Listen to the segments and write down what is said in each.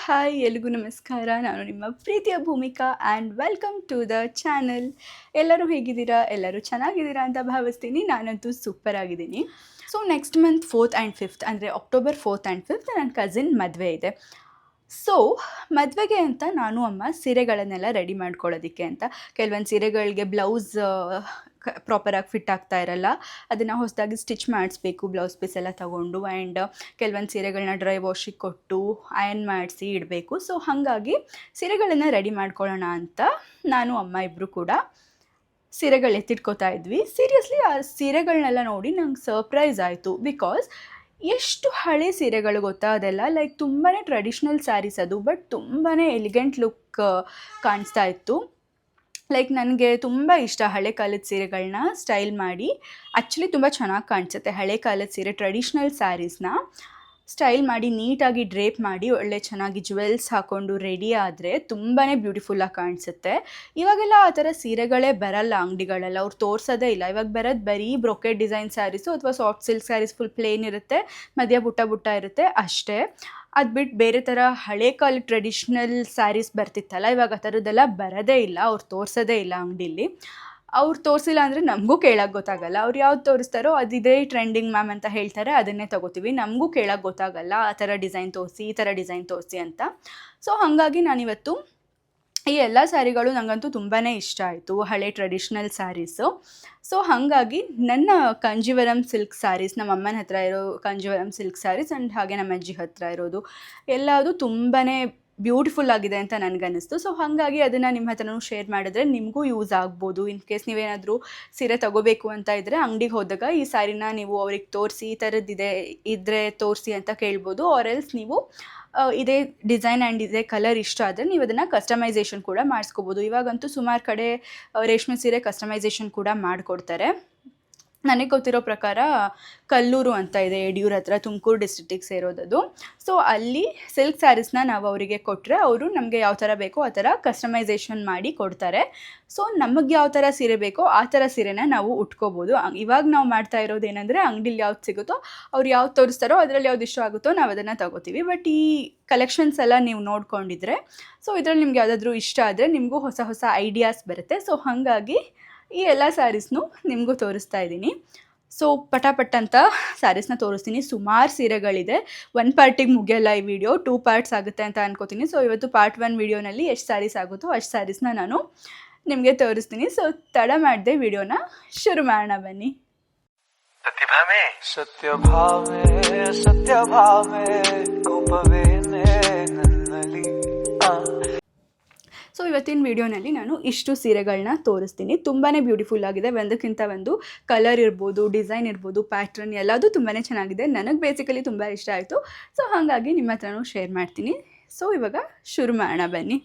Hi ಎಲ್ರಿಗೂ ನಮಸ್ಕಾರ. ನಾನು ನಿಮ್ಮ ಪ್ರೀತಿಯ Bhumika and welcome to the channel. ಎಲ್ಲರೂ ಹೇಗಿದ್ದೀರಾ? ಎಲ್ಲರೂ ಚೆನ್ನಾಗಿದ್ದೀರಾ ಅಂತ ಭಾವಿಸ್ತೀನಿ. ನಾನಂತೂ ಸೂಪರ್ ಆಗಿದ್ದೀನಿ. So next month 4th and 5th ಅಂದರೆ ಅಕ್ಟೋಬರ್ 4th ಆ್ಯಂಡ್ 5th ನನ್ನ ಕಸಿನ್ ಮದುವೆ ಇದೆ. ಸೊ ಮದುವೆಗೆ ಅಂತ ನಾನು ಅಮ್ಮ ಸೀರೆಗಳನ್ನೆಲ್ಲ ರೆಡಿ ಮಾಡ್ಕೊಳ್ಳೋದಕ್ಕೆ ಅಂತ ಕೆಲವೊಂದು ಸೀರೆಗಳಿಗೆ ಬ್ಲೌಸ್ ಪ್ರಾಪರಾಗಿ ಫಿಟ್ ಆಗ್ತಾ ಇರಲ್ಲ, ಅದನ್ನು ಹೊಸದಾಗಿ ಸ್ಟಿಚ್ ಮಾಡಿಸ್ಬೇಕು ಬ್ಲೌಸ್ ಪೀಸ್ ಎಲ್ಲ ತೊಗೊಂಡು. ಆ್ಯಂಡ್ ಕೆಲವೊಂದು ಸೀರೆಗಳನ್ನ ಡ್ರೈ ವಾಶಿಗೆ ಕೊಟ್ಟು ಅಯನ್ ಮಾಡಿಸಿ ಇಡಬೇಕು. ಸೊ ಹಾಗಾಗಿ ಸೀರೆಗಳನ್ನು ರೆಡಿ ಮಾಡ್ಕೊಳ್ಳೋಣ ಅಂತ ನಾನು ಅಮ್ಮ ಇಬ್ಬರು ಕೂಡ ಸೀರೆಗಳು ಎತ್ತಿಟ್ಕೋತಾ ಇದ್ವಿ. ಸೀರಿಯಸ್ಲಿ ಆ ಸೀರೆಗಳನ್ನೆಲ್ಲ ನೋಡಿ ನಂಗೆ ಸರ್ಪ್ರೈಸ್ ಆಯಿತು. ಬಿಕಾಸ್ ಎಷ್ಟು ಹಳೆ ಸೀರೆಗಳು ಗೊತ್ತಾ ಅದೆಲ್ಲ, ಲೈಕ್ ತುಂಬಾ ಟ್ರೆಡಿಷ್ನಲ್ ಸ್ಯಾರೀಸ್ ಅದು, ಬಟ್ ತುಂಬಾ ಎಲಿಗೆಂಟ್ ಲುಕ್ ಕಾಣಿಸ್ತಾ ಇತ್ತು. ಲೈಕ್ ನನಗೆ ತುಂಬ ಇಷ್ಟ ಹಳೆ ಕಾಲದ ಸೀರೆಗಳನ್ನ ಸ್ಟೈಲ್ ಮಾಡಿ. ಆ್ಯಕ್ಚುಲಿ ತುಂಬ ಚೆನ್ನಾಗಿ ಕಾಣಿಸುತ್ತೆ ಹಳೆ ಕಾಲದ ಸೀರೆ, ಟ್ರೆಡಿಷ್ನಲ್ ಸ್ಯಾರೀಸ್ನ ಸ್ಟೈಲ್ ಮಾಡಿ ನೀಟಾಗಿ ಡ್ರೇಪ್ ಮಾಡಿ ಒಳ್ಳೆ ಚೆನ್ನಾಗಿ ಜ್ಯುವೆಲ್ಸ್ ಹಾಕ್ಕೊಂಡು ರೆಡಿ ಆದರೆ ತುಂಬಾ ಬ್ಯೂಟಿಫುಲ್ಲಾಗಿ ಕಾಣಿಸುತ್ತೆ. ಇವಾಗೆಲ್ಲ ಆ ಥರ ಸೀರೆಗಳೇ ಬರಲ್ಲ ಅಂಗಡಿಗಳೆಲ್ಲ, ಅವ್ರು ತೋರಿಸೋದೇ ಇಲ್ಲ. ಇವಾಗ ಬರೋದು ಬರೀ ಬ್ರೊಕೆಟ್ ಡಿಸೈನ್ ಸ್ಯಾರೀಸು ಅಥವಾ soft silk sarees, full plain ಇರುತ್ತೆ, ಮಧ್ಯ ಬುಟ್ಟ ಬುಟ್ಟ ಇರುತ್ತೆ ಅಷ್ಟೇ. ಅದು ಬಿಟ್ಟು ಬೇರೆ ಥರ ಹಳೆ ಕಾಲ ಟ್ರೆಡಿಷ್ನಲ್ ಸ್ಯಾರೀಸ್ ಬರ್ತಿತ್ತಲ್ಲ, ಇವಾಗ ಆ ಥರದ್ದೆಲ್ಲ ಬರೋದೇ ಇಲ್ಲ, ಅವ್ರು ತೋರಿಸೋದೇ ಇಲ್ಲ ಅಂಗಡೀಲಿ. ಅವ್ರು ತೋರಿಸಿಲ್ಲ ಅಂದರೆ ನಮಗೂ ಕೇಳೋಕ್ಕೆ ಗೊತ್ತಾಗಲ್ಲ. ಅವ್ರು ಯಾವ್ದು ತೋರಿಸ್ತಾರೋ ಅದಿದೆ ಟ್ರೆಂಡಿಂಗ್ ಮ್ಯಾಮ್ ಅಂತ ಹೇಳ್ತಾರೆ, ಅದನ್ನೇ ತೊಗೋತೀವಿ. ನಮಗೂ ಕೇಳೋಕ್ಕೆ ಗೊತ್ತಾಗಲ್ಲ ಆ ಥರ ಡಿಸೈನ್ ತೋರಿಸಿ, ಈ ಥರ ಡಿಸೈನ್ ತೋರಿಸಿ ಅಂತ. ಸೊ ಹಾಗಾಗಿ ನಾನಿವತ್ತು ಈ ಎಲ್ಲ ಸ್ಯಾರಿಗಳು ನನಗಂತೂ ತುಂಬಾ ಇಷ್ಟ ಆಯಿತು, ಹಳೆ ಟ್ರೆಡಿಷ್ನಲ್ ಸ್ಯಾರೀಸು. ಸೊ ಹಾಗಾಗಿ ನನ್ನ ಕಂಜೀವರಂ ಸಿಲ್ಕ್ ಸ್ಯಾರೀಸ್, ನಮ್ಮ ಅಮ್ಮನ ಹತ್ರ ಇರೋ ಕಂಜೀವರಂ ಸಿಲ್ಕ್ ಸ್ಯಾರೀಸ್ ಆ್ಯಂಡ್ ಹಾಗೆ ನಮ್ಮ ಅಜ್ಜಿ ಹತ್ರ ಇರೋದು ಎಲ್ಲದು ತುಂಬಾ ಬ್ಯೂಟಿಫುಲ್ ಆಗಿದೆ ಅಂತ ನನಗನ್ನಿಸ್ತು. ಸೊ ಹಾಗಾಗಿ ಅದನ್ನು ನಿಮ್ಮ ಹತ್ರನೂ ಶೇರ್ ಮಾಡಿದ್ರೆ ನಿಮಗೂ ಯೂಸ್ ಆಗ್ಬೋದು. ಇನ್ ಕೇಸ್ ನೀವೇನಾದರೂ ಸೀರೆ ತೊಗೋಬೇಕು ಅಂತ ಇದ್ದರೆ ಅಂಗಡಿಗೆ ಹೋದಾಗ ಈ ಸ್ಯಾರಿನ ನೀವು ಅವ್ರಿಗೆ ತೋರಿಸಿ ಈ ಥರದ್ದಿದೆ ಇದ್ದರೆ ತೋರಿಸಿ ಅಂತ ಕೇಳ್ಬೋದು. ಆರ್ ಎಲ್ಸ್ ನೀವು ಇದೇ ಡಿಸೈನ್ ಆ್ಯಂಡ್ ಇದೇ ಕಲರ್ ಇಷ್ಟ ಆದರೆ ನೀವು ಅದನ್ನು ಕಸ್ಟಮೈಸೇಷನ್ ಕೂಡ ಮಾಡಿಸ್ಕೋಬೋದು. ಇವಾಗಂತೂ ಸುಮಾರು ಕಡೆ ರೇಷ್ಮೆ ಸೀರೆ ಕಸ್ಟಮೈಸೇಷನ್ ಕೂಡ ಮಾಡಿಕೊಡ್ತಾರೆ. ನನಗೆ ಗೊತ್ತಿರೋ ಪ್ರಕಾರ ಕಲ್ಲೂರು ಅಂತ ಇದೆ ಯಡಿಯೂರು ಹತ್ರ, ತುಮಕೂರು ಡಿಸ್ಟ್ರಿಕ್ಟಿಗೆ ಸೇರೋದದು. ಸೊ ಅಲ್ಲಿ ಸಿಲ್ಕ್ ಸ್ಯಾರೀಸ್ನ ನಾವು ಅವರಿಗೆ ಕೊಟ್ಟರೆ ಅವರು ನಮಗೆ ಯಾವ ಥರ ಬೇಕೋ ಆ ಥರ ಕಸ್ಟಮೈಸೇಷನ್ ಮಾಡಿ ಕೊಡ್ತಾರೆ. ಸೊ ನಮಗೆ ಯಾವ ಥರ ಸೀರೆ ಬೇಕೋ ಆ ಥರ ಸೀರೆನ ನಾವು ಉಟ್ಕೋಬೋದು. ಇವಾಗ ನಾವು ಮಾಡ್ತಾ ಇರೋದು ಏನಂದರೆ ಅಂಗಡಿಲಿ ಯಾವ್ದು ಸಿಗುತ್ತೋ ಅವ್ರು ಯಾವ್ದು ತೋರಿಸ್ತಾರೋ ಅದರಲ್ಲಿ ಯಾವ್ದು ಇಷ್ಟ ಆಗುತ್ತೋ ನಾವು ಅದನ್ನು ತಗೋತೀವಿ. ಬಟ್ ಈ ಕಲೆಕ್ಷನ್ಸ್ ಎಲ್ಲ ನೀವು ನೋಡ್ಕೊಂಡಿದ್ರೆ, ಸೊ ಇದರಲ್ಲಿ ನಿಮ್ಗೆ ಯಾವುದಾದ್ರೂ ಇಷ್ಟ ಆದರೆ ನಿಮಗೂ ಹೊಸ ಹೊಸ ಐಡಿಯಾಸ್ ಬರುತ್ತೆ. ಸೊ ಹಾಗಾಗಿ ಈ ಎಲ್ಲ ಸ್ಯಾರೀಸ್ನು ನಿಮಗೂ ತೋರಿಸ್ತಾ ಇದ್ದೀನಿ. ಸೊ ಪಟಾಪಟ್ ಅಂತ ಸ್ಯಾರೀಸ್ನ ತೋರಿಸ್ತೀನಿ. ಸುಮಾರು ಸೀರೆಗಳಿದೆ, ಒನ್ ಪಾರ್ಟಿಗೆ ಮುಗಿಯಲ್ಲ ಈ ವಿಡಿಯೋ, 2 ಪಾರ್ಟ್ಸ್ ಆಗುತ್ತೆ ಅಂತ ಅನ್ಕೋತೀನಿ. ಸೊ ಇವತ್ತು ಪಾರ್ಟ್ 1 ವಿಡಿಯೋನಲ್ಲಿ ಎಷ್ಟು ಸ್ಯಾರೀಸ್ ಆಗುತ್ತೋ ಅಷ್ಟು ಸ್ಯಾರೀಸ್ನ ನಾನು ನಿಮಗೆ ತೋರಿಸ್ತೀನಿ. ಸೊ ತಡ ಮಾಡದೆ ವಿಡಿಯೋನ ಶುರು ಮಾಡೋಣ ಬನ್ನಿ. ಸೊ ಇವತ್ತಿನ ವಿಡಿಯೋನಲ್ಲಿ ನಾನು ಇಷ್ಟು ಸೀರೆಗಳನ್ನ ತೋರಿಸ್ತೀನಿ. ತುಂಬಾ ಬ್ಯೂಟಿಫುಲ್ ಆಗಿದೆ, ಒಂದಕ್ಕಿಂತ ಒಂದು ಕಲರ್ ಇರ್ಬೋದು, ಡಿಸೈನ್ ಇರ್ಬೋದು, ಪ್ಯಾಟ್ರನ್ ಎಲ್ಲದೂ ತುಂಬಾ ಚೆನ್ನಾಗಿದೆ. ನನಗೆ ಬೇಸಿಕಲಿ ತುಂಬ ಇಷ್ಟ ಆಯಿತು. ಸೊ ಹಾಗಾಗಿ ನಿಮ್ಮ ಹತ್ರನೂ ಶೇರ್ ಮಾಡ್ತೀನಿ. ಸೊ ಇವಾಗ ಶುರು ಮಾಡೋಣ ಬನ್ನಿ.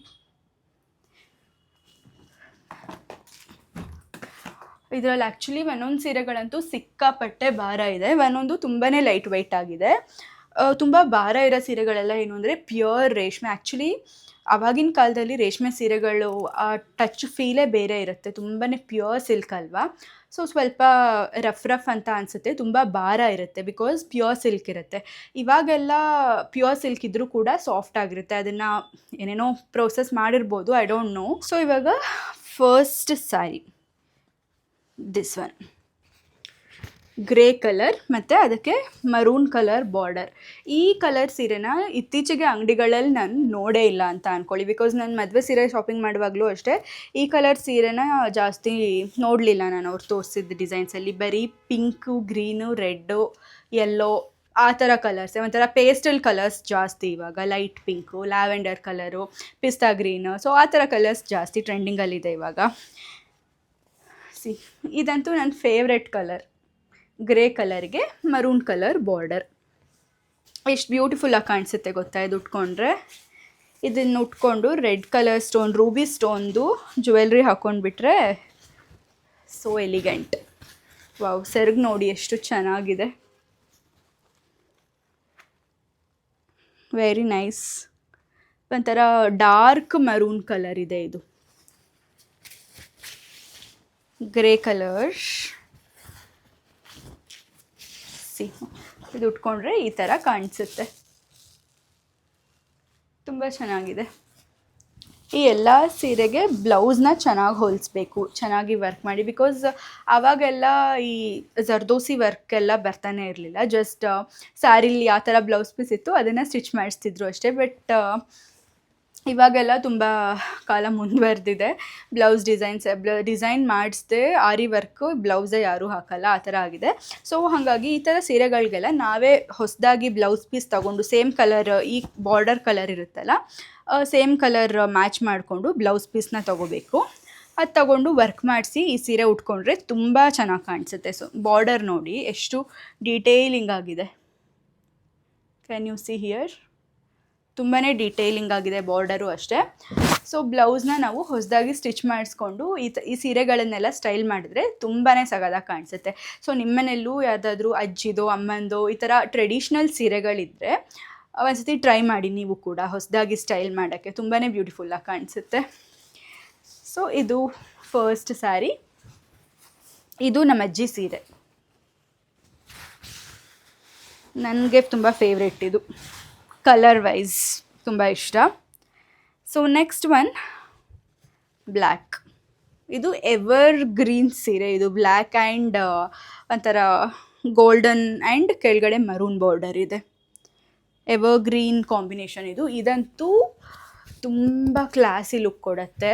ಇದರಲ್ಲಿ ಆ್ಯಕ್ಚುಲಿ ಒಂದೊಂದು ಸೀರೆಗಳಂತೂ ಸಿಕ್ಕಾಪಟ್ಟೆ ಭಾರ ಇದೆ, ಒಂದೊಂದು ತುಂಬಾ ಲೈಟ್ ವೆಯ್ಟ್ ಆಗಿದೆ. ತುಂಬ ಭಾರ ಇರೋ ಸೀರೆಗಳೆಲ್ಲ ಏನು ಅಂದರೆ ಪ್ಯೂರ್ ರೇಷ್ಮೆ. ಆ್ಯಕ್ಚುಲಿ ಆವಾಗಿನ ಕಾಲದಲ್ಲಿ ರೇಷ್ಮೆ ಸೀರೆಗಳು ಆ ಟಚ್ ಫೀಲೇ ಬೇರೆ ಇರುತ್ತೆ, ತುಂಬಾ ಪ್ಯೂರ್ ಸಿಲ್ಕ್ ಅಲ್ವಾ. ಸೊ ಸ್ವಲ್ಪ ರಫ್ ಅಂತ ಅನಿಸುತ್ತೆ, ತುಂಬ ಭಾರ ಇರುತ್ತೆ ಬಿಕಾಸ್ ಪ್ಯೂರ್ ಸಿಲ್ಕ್ ಇರುತ್ತೆ. ಇವಾಗೆಲ್ಲ ಪ್ಯೂರ್ ಸಿಲ್ಕ್ ಇದ್ದರೂ ಕೂಡ ಸಾಫ್ಟ್ ಆಗಿರುತ್ತೆ, ಅದನ್ನು ಏನೇನೋ ಪ್ರೋಸೆಸ್ ಮಾಡಿರ್ಬೋದು, ಐ ಡೋಂಟ್ ನೋ. ಸೊ ಇವಾಗ first saree, this one grey colour ಮತ್ತು ಅದಕ್ಕೆ ಮರೂನ್ ಕಲರ್ ಬಾರ್ಡರ್. ಈ ಕಲರ್ ಸೀರೆನ ಇತ್ತೀಚೆಗೆ ಅಂಗಡಿಗಳಲ್ಲಿ ನಾನು ನೋಡೇ ಇಲ್ಲ ಅಂತ ಅಂದ್ಕೊಳ್ಳಿ. ಬಿಕಾಸ್ ನಾನು ಮದುವೆ ಸೀರೆ ಶಾಪಿಂಗ್ ಮಾಡುವಾಗಲೂ ಅಷ್ಟೇ ಈ ಕಲರ್ ಸೀರೆನ ಜಾಸ್ತಿ ನೋಡಲಿಲ್ಲ ನಾನು ಅವ್ರು ತೋರಿಸಿದ ಡಿಸೈನ್ಸಲ್ಲಿ. ಬರೀ ಪಿಂಕು, ಗ್ರೀನು, ರೆಡ್ಡು, ಯೆಲ್ಲೋ ಆ ಥರ ಕಲರ್ಸೇ, ಒಂಥರ ಪೇಸ್ಟಲ್ ಕಲರ್ಸ್ ಜಾಸ್ತಿ ಇವಾಗ. ಲೈಟ್ ಪಿಂಕು, ಲ್ಯಾವೆಂಡರ್ ಕಲರು, ಪಿಸ್ತಾ ಗ್ರೀನು, ಸೊ ಆ ಥರ ಕಲರ್ಸ್ ಜಾಸ್ತಿ ಟ್ರೆಂಡಿಂಗಲ್ಲಿದೆ ಇವಾಗ. ಇದಂತೂ ನನ್ನ ಫೇವ್ರೆಟ್ ಕಲರ್, ಗ್ರೇ ಕಲರ್ಗೆ ಮರೂನ್ ಕಲರ್ ಬಾರ್ಡರ್. ಎಷ್ಟು ಬ್ಯೂಟಿಫುಲ್ಲಾಗಿ ಕಾಣಿಸುತ್ತೆ ಗೊತ್ತಾ ಇದು ಉಟ್ಕೊಂಡ್ರೆ. ಇದನ್ನು ಉಟ್ಕೊಂಡು ರೆಡ್ ಕಲರ್ ಸ್ಟೋನ್, ರೂಬಿ ಸ್ಟೋನ್ದು ಜ್ಯುವೆಲ್ರಿ ಹಾಕ್ಕೊಂಡ್ಬಿಟ್ರೆ ಸೋ ಎಲಿಗೆಂಟ್. ವಾವ್, ಸೆರಗು ನೋಡಿ ಎಷ್ಟು ಚೆನ್ನಾಗಿದೆ, ವೆರಿ ನೈಸ್. ಒಂಥರ ಡಾರ್ಕ್ ಮರೂನ್ ಕಲರ್ ಇದೆ ಇದು, ಗ್ರೇ ಕಲರ್. ಇದು ಉಟ್ಕೊಂಡ್ರೆ ಈ ಥರ ಕಾಣಿಸುತ್ತೆ. ತುಂಬ ಚೆನ್ನಾಗಿದೆ. ಈ ಎಲ್ಲ ಸೀರೆಗೆ ಬ್ಲೌಸ್ನ ಚೆನ್ನಾಗಿ ಹೊಲಿಸ್ಬೇಕು, ಚೆನ್ನಾಗಿ ವರ್ಕ್ ಮಾಡಿ. ಬಿಕಾಸ್ ಆವಾಗೆಲ್ಲ ಈ ಜರ್ದೋಸಿ ವರ್ಕ್ ಎಲ್ಲ ಬರ್ತಾನೆ ಇರಲಿಲ್ಲ. ಜಸ್ಟ್ ಸ್ಯಾರಿಲಿ ಯಾವ ಥರ ಬ್ಲೌಸ್ ಪೀಸ್ ಇತ್ತು ಅದನ್ನು ಸ್ಟಿಚ್ ಮಾಡಿಸ್ತಿದ್ರು ಅಷ್ಟೇ. ಬಟ್ ಇವಾಗೆಲ್ಲ ತುಂಬ ಕಾಲ ಮುಂದುವರೆದಿದೆ. ಬ್ಲೌಸ್ ಡಿಸೈನ್ ಮಾಡಿಸ್ದೆ ಆರಿ ವರ್ಕು ಬ್ಲೌಸೇ ಯಾರೂ ಹಾಕಲ್ಲ, ಆ ಥರ ಆಗಿದೆ. ಸೊ ಹಾಗಾಗಿ ಈ ಥರ ಸೀರೆಗಳಿಗೆಲ್ಲ ನಾವೇ ಹೊಸದಾಗಿ ಬ್ಲೌಸ್ ಪೀಸ್ ತೊಗೊಂಡು ಸೇಮ್ ಕಲರ್, ಈ ಬಾರ್ಡರ್ ಕಲರ್ ಇರುತ್ತಲ್ಲ ಸೇಮ್ ಕಲರ್ ಮ್ಯಾಚ್ ಮಾಡಿಕೊಂಡು ಬ್ಲೌಸ್ ಪೀಸ್ನ ತೊಗೋಬೇಕು. ಅದು ತೊಗೊಂಡು ವರ್ಕ್ ಮಾಡಿಸಿ ಈ ಸೀರೆ ಉಟ್ಕೊಂಡ್ರೆ ತುಂಬ ಚೆನ್ನಾಗಿ ಕಾಣಿಸುತ್ತೆ. ಸೊ ಬಾರ್ಡರ್ ನೋಡಿ ಎಷ್ಟು ಡೀಟೇಲಿಂಗ್ ಆಗಿದೆ. Can U see here? ತುಂಬಾ ಡೀಟೇಲಿಂಗ್ ಆಗಿದೆ ಬಾರ್ಡರು ಅಷ್ಟೇ. ಸೊ ಬ್ಲೌಸ್ನ ನಾವು ಹೊಸದಾಗಿ ಸ್ಟಿಚ್ ಮಾಡಿಸ್ಕೊಂಡು ಈ ಸೀರೆಗಳನ್ನೆಲ್ಲ ಸ್ಟೈಲ್ ಮಾಡಿದ್ರೆ ತುಂಬಾ ಸಗದಾಗಿ ಕಾಣಿಸುತ್ತೆ. ಸೊ ನಿಮ್ಮನೆಯಲ್ಲೂ ಯಾವುದಾದ್ರೂ ಅಜ್ಜಿದೋ ಅಮ್ಮಂದೋ ಈ ಥರ ಟ್ರೆಡಿಷ್ನಲ್ ಸೀರೆಗಳಿದ್ದರೆ ಒಂದ್ಸತಿ ಟ್ರೈ ಮಾಡಿ ನೀವು ಕೂಡ ಹೊಸದಾಗಿ ಸ್ಟೈಲ್ ಮಾಡೋಕ್ಕೆ, ತುಂಬಾ ಬ್ಯೂಟಿಫುಲ್ಲಾಗಿ ಕಾಣಿಸುತ್ತೆ. ಸೊ ಇದು ಫಸ್ಟ್ ಸ್ಯಾರಿ. ಇದು ನಮ್ಮ ಅಜ್ಜಿ ಸೀರೆ, ನನಗೆ ತುಂಬ ಫೇವ್ರೆಟ್ ಇದು, ಕಲರ್ ವೈಸ್ ತುಂಬ ಇಷ್ಟ. So next one black. ಇದು ಎವರ್ ಗ್ರೀನ್ ಸೀರೆ. ಇದು ಬ್ಲ್ಯಾಕ್ ಆ್ಯಂಡ್ ಒಂಥರ ಗೋಲ್ಡನ್ ಆ್ಯಂಡ್ ಕೆಳಗಡೆ ಮರೂನ್ ಬಾರ್ಡರ್ ಇದೆ. ಎವರ್ ಗ್ರೀನ್ ಕಾಂಬಿನೇಷನ್ ಇದು. ಇದಂತೂ ತುಂಬ ಕ್ಲಾಸಿ ಲುಕ್ ಕೊಡುತ್ತೆ.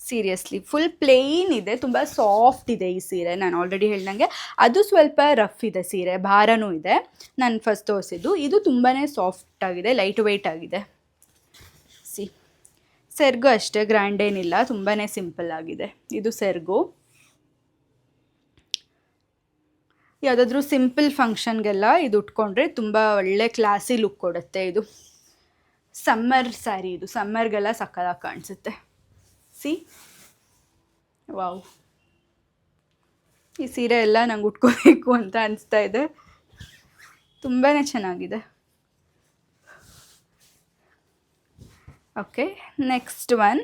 ಸೀರಿಯಸ್ಲಿ ಫುಲ್ ಪ್ಲೇನ್ ಇದೆ, ತುಂಬ ಸಾಫ್ಟ್ ಇದೆ ಈ ಸೀರೆ. ನಾನು ಆಲ್ರೆಡಿ ಹೇಳ್ದಂಗೆ ಅದು ಸ್ವಲ್ಪ ರಫ್ ಇದೆ ಸೀರೆ, ಭಾರನೂ ಇದೆ. ನಾನು ಫಸ್ಟ್ ತೋರಿಸಿದ್ದು ಇದು ತುಂಬಾ ಸಾಫ್ಟ್ ಆಗಿದೆ, ಲೈಟ್ ವೆಯ್ಟ್ ಆಗಿದೆ. ಸೆರ್ಗು ಅಷ್ಟೇ ಗ್ರ್ಯಾಂಡ್ ಏನಿಲ್ಲ, ತುಂಬಾ ಸಿಂಪಲ್ ಆಗಿದೆ. ಇದು ಸೆರ್ಗು. ಯಾವುದಾದ್ರೂ ಸಿಂಪಲ್ ಫಂಕ್ಷನ್ಗೆಲ್ಲ ಇದು ಉಟ್ಕೊಂಡ್ರೆ ತುಂಬ ಒಳ್ಳೆ ಕ್ಲಾಸಿ ಲುಕ್ ಕೊಡುತ್ತೆ. ಇದು ಸಮ್ಮರ್ ಸ್ಯಾರಿ, ಇದು ಸಮ್ಮರ್ಗೆಲ್ಲ ಸಕ್ಕತ್ತಾಗಿ ಕಾಣಿಸುತ್ತೆ. ಸಿ ವಾವ್, ಈ ಸೀರೆ ಎಲ್ಲ ನಂಗೆ ಉಟ್ಕೋಬೇಕು ಅಂತ ಅನಿಸ್ತಾ ಇದೆ. ತುಂಬಾ ಚೆನ್ನಾಗಿದೆ. ಓಕೆ, ನೆಕ್ಸ್ಟ್ ಒನ್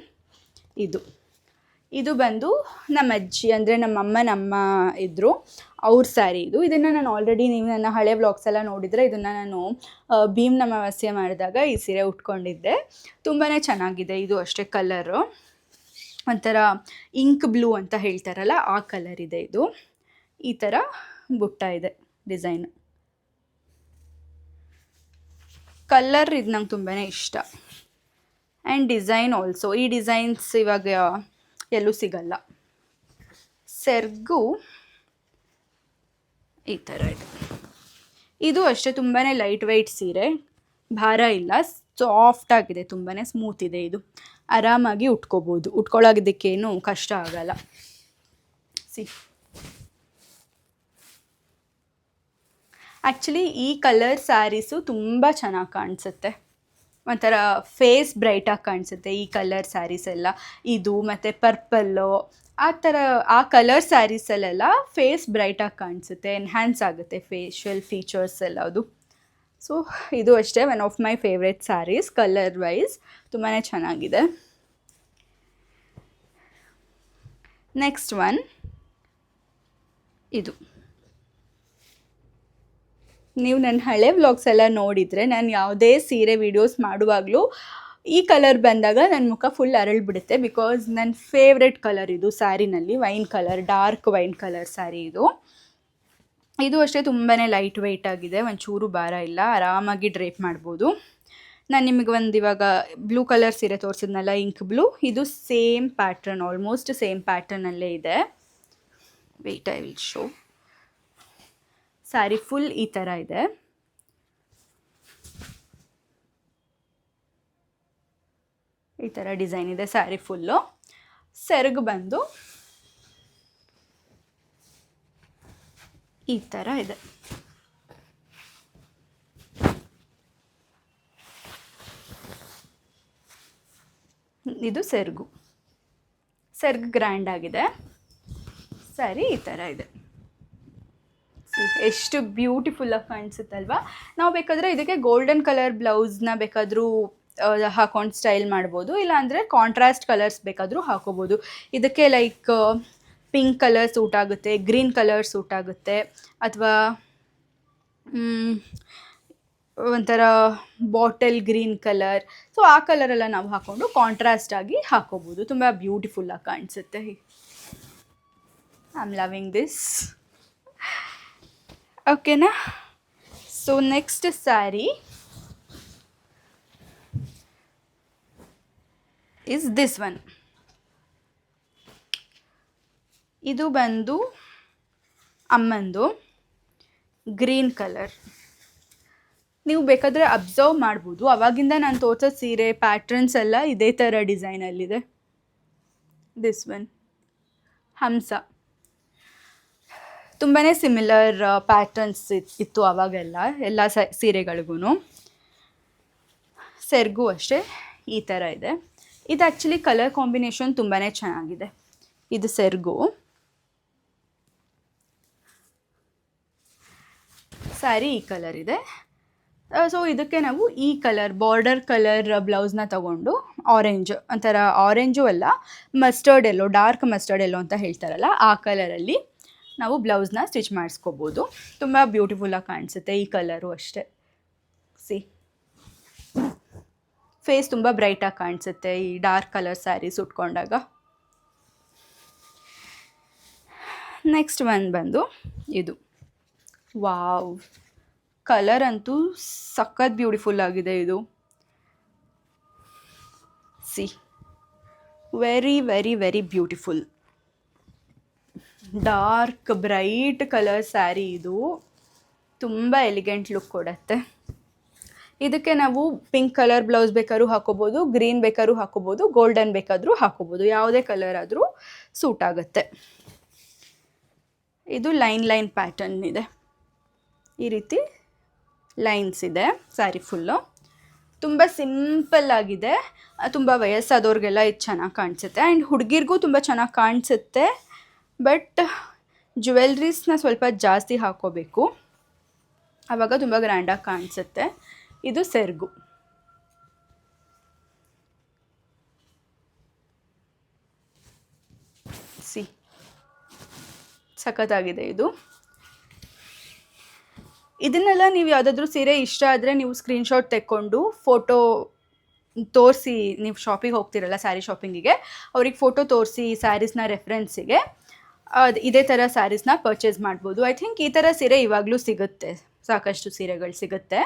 ಇದು ಬಂದು ನಮ್ಮ ಅಜ್ಜಿ ಅಂದರೆ ನಮ್ಮಮ್ಮ ಇದ್ದರು, ಅವ್ರ ಸ್ಯಾರಿ ಇದು. ಇದನ್ನು ನಾನು ಆಲ್ರೆಡಿ, ನೀವು ನನ್ನ ಹಳೆ ವ್ಲಾಗ್ಸ್ ಎಲ್ಲ ನೋಡಿದರೆ ಇದನ್ನು ನಾನು ಭೀಮ್ನ ಅಮಾವಾಸ್ಯೆ ಮಾಡಿದಾಗ ಈ ಸೀರೆ ಉಟ್ಕೊಂಡಿದ್ದೆ. ತುಂಬಾ ಚೆನ್ನಾಗಿದೆ. ಇದು ಅಷ್ಟೇ ಕಲರು ಒಂಥರ ಇಂಕ್ ಬ್ಲೂ ಅಂತ ಹೇಳ್ತಾರಲ್ಲ ಆ ಕಲರ್ ಇದೆ ಇದು. ಈ ಥರ ಬುಟ್ಟ ಇದೆ ಡಿಸೈನ್. ಕಲರ್ ಇದು ನಂಗೆ ತುಂಬಾ ಇಷ್ಟ. ಆ್ಯಂಡ್ ಡಿಸೈನ್ ಆಲ್ಸೋ, ಈ ಡಿಸೈನ್ಸ್ ಇವಾಗ ಎಲ್ಲೂ ಸಿಗಲ್ಲ. ಸೆರ್ಗು ಈ ಥರ ಇದೆ. ಇದು ಅಷ್ಟೇ ತುಂಬಾ ಲೈಟ್ ವೆಯ್ಟ್ ಸೀರೆ, ಭಾರ ಇಲ್ಲ, ಸಾಫ್ಟ್ ಆಗಿದೆ, ತುಂಬಾ ಸ್ಮೂತ್ ಇದೆ. ಇದು ಆರಾಮಾಗಿ ಉಟ್ಕೋಬೋದು, ಉಟ್ಕೊಳ್ಳೋದಕ್ಕೇನು ಕಷ್ಟ ಆಗಲ್ಲ. ಆ್ಯಕ್ಚುಲಿ ಈ ಕಲರ್ ಸ್ಯಾರೀಸು ತುಂಬ ಚೆನ್ನಾಗಿ ಕಾಣಿಸುತ್ತೆ, ಒಂಥರ ಫೇಸ್ ಬ್ರೈಟಾಗಿ ಕಾಣಿಸುತ್ತೆ ಈ ಕಲರ್ ಸ್ಯಾರೀಸ್ ಎಲ್ಲ. ಇದು ಮತ್ತು ಪರ್ಪಲ್ಲು ಆ ಥರ ಆ ಕಲರ್ ಸ್ಯಾರೀಸಲ್ಲೆಲ್ಲ ಫೇಸ್ ಬ್ರೈಟಾಗಿ ಕಾಣಿಸುತ್ತೆ, ಎನ್ಹ್ಯಾನ್ಸ್ ಆಗುತ್ತೆ ಫೇಶಿಯಲ್ ಫೀಚರ್ಸ್ ಎಲ್ಲ ಅದು. ಸೊ ಇದು ಅಷ್ಟೇ one of my favourite sarees, colour wise ತುಂಬಾ ಚೆನ್ನಾಗಿದೆ. ನೆಕ್ಸ್ಟ್ ಒನ್ ಇದು. ನೀವು ನನ್ನ ಹಳೆ ವ್ಲಾಗ್ಸ್ ಎಲ್ಲ ನೋಡಿದರೆ ನಾನು ಯಾವುದೇ ಸೀರೆ ವೀಡಿಯೋಸ್ ಮಾಡುವಾಗಲೂ ಈ ಕಲರ್ ಬಂದಾಗ ನನ್ನ ಮುಖ ಫುಲ್ ಅರಳಿಬಿಡುತ್ತೆ. ಬಿಕಾಸ್ ನನ್ನ ಫೇವ್ರೆಟ್ ಕಲರ್ ಇದು ಸ್ಯಾರಿನಲ್ಲಿ, wine colour, dark wine colour sari ಇದು. ಇದು ಅಷ್ಟೇ ತುಂಬಾ ಲೈಟ್ ವೆಯ್ಟ್ ಆಗಿದೆ, ಒಂಚೂರು ಭಾರ ಇಲ್ಲ, ಆರಾಮಾಗಿ ಡ್ರೇಪ್ ಮಾಡ್ಬೋದು. ನಾನು ನಿಮಗೆ ಒಂದು ಇವಾಗ ಬ್ಲೂ ಕಲರ್ ಸೀರೆ ತೋರಿಸಿದ್ನಲ್ಲ, ಇಂಕ್ ಬ್ಲೂ, ಇದು ಸೇಮ್ ಪ್ಯಾಟ್ರನ್, ಆಲ್ಮೋಸ್ಟ್ ಸೇಮ್ ಪ್ಯಾಟ್ರನಲ್ಲೇ ಇದೆ. Wait, I will show. Saree full ಈ ಥರ ಇದೆ. ಈ ಥರ ಡಿಸೈನ್ ಇದೆ ಸ್ಯಾರಿ ಫುಲ್ಲು. ಸೆರಗು ಬಂದು ಈ ಥರ ಇದೆ. ಇದು ಸೆರಗು ಗ್ರ್ಯಾಂಡ್ ಆಗಿದೆ. ಸ್ಯಾರಿ ಈ ಥರ ಇದೆ. ಎಷ್ಟು ಬ್ಯೂಟಿಫುಲ್ಲಾಗಿ ಕಾಣಿಸುತ್ತಲ್ವಾ. ನಾವು ಬೇಕಾದರೆ ಇದಕ್ಕೆ ಗೋಲ್ಡನ್ ಕಲರ್ ಬ್ಲೌಸ್ನ ಬೇಕಾದರೂ ಹಾಕೊಂಡು ಸ್ಟೈಲ್ ಮಾಡ್ಬೋದು, ಇಲ್ಲಾಂದರೆ ಕಾಂಟ್ರಾಸ್ಟ್ ಕಲರ್ಸ್ ಬೇಕಾದರೂ ಹಾಕೋಬೋದು. ಇದಕ್ಕೆ ಲೈಕ್ ಪಿಂಕ್ ಕಲರ್ ಸೂಟ್ ಆಗುತ್ತೆ, ಗ್ರೀನ್ ಕಲರ್ ಸೂಟ್ ಆಗುತ್ತೆ, ಅಥವಾ ಒಂಥರ ಬಾಟಲ್ ಗ್ರೀನ್ ಕಲರ್. ಸೊ ಆ ಕಲರೆಲ್ಲ ನಾವು ಹಾಕ್ಕೊಂಡು ಕಾಂಟ್ರಾಸ್ಟ್ ಆಗಿ ಹಾಕೋಬೋದು, ತುಂಬ ಬ್ಯೂಟಿಫುಲ್ಲಾಗಿ ಕಾಣಿಸುತ್ತೆ. I am loving this. ಓಕೆನಾ? So next sari is this one. ಇದು ಬಂದು ಅಮ್ಮಂದು ಗ್ರೀನ್ ಕಲರ್. ನೀವು ಬೇಕಾದರೆ ಅಬ್ಸರ್ವ್ ಮಾಡ್ಬೋದು, ಅವಾಗಿಂದ ನಾನು ತೋರಿಸೋ ಸೀರೆ ಪ್ಯಾಟ್ರನ್ಸ್ ಎಲ್ಲ ಇದೇ ಥರ ಡಿಸೈನಲ್ಲಿದೆ. ದಿಸ್ ಒನ್ ಹಂಸ. ತುಂಬಾ ಸಿಮಿಲರ್ ಪ್ಯಾಟರ್ನ್ಸ್ ಇತ್ತು ಅವಾಗೆಲ್ಲ ಎಲ್ಲ ಸೀರೆಗಳಿಗೂ. ಸೆರಗು ಅಷ್ಟೇ ಈ ಥರ ಇದೆ. ಇದು ಆ್ಯಕ್ಚುಲಿ ಕಲರ್ ಕಾಂಬಿನೇಷನ್ ತುಂಬಾ ಚೆನ್ನಾಗಿದೆ. ಇದು ಸೆರಗು. ಸ್ಯಾರಿ ಈ ಕಲರ್ ಇದೆ. ಸೊ ಇದಕ್ಕೆ ನಾವು ಈ ಕಲರ್ ಬಾರ್ಡರ್ ಕಲರ್ ಬ್ಲೌಸ್ನ ತಗೊಂಡು ಆರೆಂಜ್, ಒಂಥರ ಆರೆಂಜು ಅಲ್ಲ, ಮಸ್ಟರ್ಡ್ ಎಲ್ಲೋ, ಡಾರ್ಕ್ ಮಸ್ಟರ್ಡ್ ಎಲ್ಲೋ ಅಂತ ಹೇಳ್ತಾರಲ್ಲ ಆ ಕಲರಲ್ಲಿ ನಾವು ಬ್ಲೌಸ್ನ ಸ್ಟಿಚ್ ಮಾಡಿಸ್ಕೋಬೋದು. ತುಂಬ ಬ್ಯೂಟಿಫುಲ್ಲಾಗಿ ಕಾಣಿಸುತ್ತೆ ಈ ಕಲರು ಅಷ್ಟೇ. ಸಿ, ಫೇಸ್ ತುಂಬ ಬ್ರೈಟಾಗಿ ಕಾಣಿಸುತ್ತೆ ಈ ಡಾರ್ಕ್ ಕಲರ್ ಸ್ಯಾರೀಸ್ ಉಟ್ಕೊಂಡಾಗ. ನೆಕ್ಸ್ಟ್ ಒನ್ ಬಂದು ಇದು. ವಾವ್, ಕಲರ್ ಅಂತೂ ಸಖತ್ ಬ್ಯೂಟಿಫುಲ್ ಆಗಿದೆ ಇದು. See, very very very beautiful. Dark bright colour sari ಇದು. ತುಂಬ ಎಲಿಗೆಂಟ್ ಲುಕ್ ಕೊಡುತ್ತೆ. ಇದಕ್ಕೆ ನಾವು ಪಿಂಕ್ ಕಲರ್ ಬ್ಲೌಸ್ ಬೇಕಾದ್ರೂ ಹಾಕೋಬೋದು, ಗ್ರೀನ್ ಬೇಕಾದ್ರೂ ಹಾಕೋಬೋದು, ಗೋಲ್ಡನ್ ಬೇಕಾದರೂ ಹಾಕೋಬೋದು, ಯಾವುದೇ ಕಲರ್ ಆದರೂ ಸೂಟ್ ಆಗುತ್ತೆ. ಇದು ಲೈನ್ ಲೈನ್ ಪ್ಯಾಟರ್ನ್ ಇದೆ, ಈ ರೀತಿ ಲೈನ್ಸ್ ಇದೆ ಸ್ಯಾರಿ ಫುಲ್ಲು. ತುಂಬ ಸಿಂಪಲ್ ಆಗಿದೆ. ತುಂಬ ವಯಸ್ಸಾದವ್ರಿಗೆಲ್ಲ ಇದು ಚೆನ್ನಾಗಿ ಕಾಣಿಸುತ್ತೆ. ಆ್ಯಂಡ್ ಹುಡುಗಿರ್ಗೂ ತುಂಬ ಚೆನ್ನಾಗಿ ಕಾಣಿಸುತ್ತೆ. ಬಟ್ ಜ್ಯುವೆಲ್ರೀಸ್ನ ಸ್ವಲ್ಪ ಜಾಸ್ತಿ ಹಾಕೋಬೇಕು, ಆವಾಗ ತುಂಬ ಗ್ರ್ಯಾಂಡಾಗಿ ಕಾಣಿಸುತ್ತೆ. ಇದು ಸೆರಗು. ಸಿ, ಸಖತ್ತಾಗಿದೆ ಇದು. ಇದನ್ನೆಲ್ಲ ನೀವು ಯಾವುದಾದ್ರೂ ಸೀರೆ ಇಷ್ಟ ಆದರೆ ನೀವು ಸ್ಕ್ರೀನ್ಶಾಟ್ ತೆಕ್ಕೊಂಡು ಫೋಟೋ ತೋರಿಸಿ, ನೀವು ಶಾಪಿಗೆ ಹೋಗ್ತಿರಲ್ಲ ಸ್ಯಾರಿ ಶಾಪಿಂಗಿಗೆ, ಅವ್ರಿಗೆ ಫೋಟೋ ತೋರಿಸಿ ಸ್ಯಾರೀಸ್ನ ರೆಫರೆನ್ಸಿಗೆ ಇದೇ ಥರ ಸ್ಯಾರೀಸ್ನ ಪರ್ಚೇಸ್ ಮಾಡ್ಬೋದು. ಐ ಥಿಂಕ್ ಈ ಥರ ಸೀರೆ ಇವಾಗಲೂ ಸಿಗುತ್ತೆ, ಸಾಕಷ್ಟು ಸೀರೆಗಳು ಸಿಗುತ್ತೆ.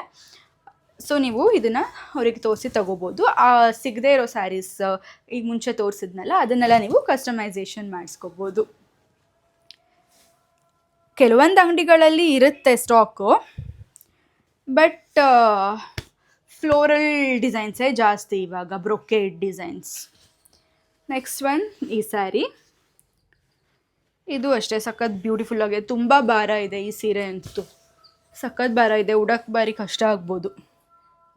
ಸೊ ನೀವು ಇದನ್ನು ಅವ್ರಿಗೆ ತೋರಿಸಿ ತೊಗೋಬೋದು. ಸಿಗದೇ ಇರೋ ಸ್ಯಾರೀಸ್ ಈಗ ಮುಂಚೆ ತೋರಿಸಿದ್ನಲ್ಲ ಅದನ್ನೆಲ್ಲ ನೀವು ಕಸ್ಟಮೈಸೇಷನ್ ಮಾಡಿಸ್ಕೋಬೋದು. ಕೆಲವೊಂದು ಅಂಗಡಿಗಳಲ್ಲಿ ಇರುತ್ತೆ ಸ್ಟಾಕು, ಬಟ್ ಫ್ಲೋರಲ್ ಡಿಸೈನ್ಸೇ ಜಾಸ್ತಿ ಇವಾಗ, ಬ್ರೊಕೇಡ್ ಡಿಸೈನ್ಸ್. ನೆಕ್ಸ್ಟ್ ಒನ್ ಈ ಸ್ಯಾರಿ. ಇದು ಅಷ್ಟೇ ಸಖತ್ ಬ್ಯೂಟಿಫುಲ್ ಆಗಿದೆ. ತುಂಬ ಭಾರ ಇದೆ ಈ ಸೀರೆ ಅಂತೂ, ಸಖತ್ ಭಾರ ಇದೆ, ಉಡಕ್ಕೆ ಬಾರಿ ಕಷ್ಟ ಆಗ್ಬೋದು.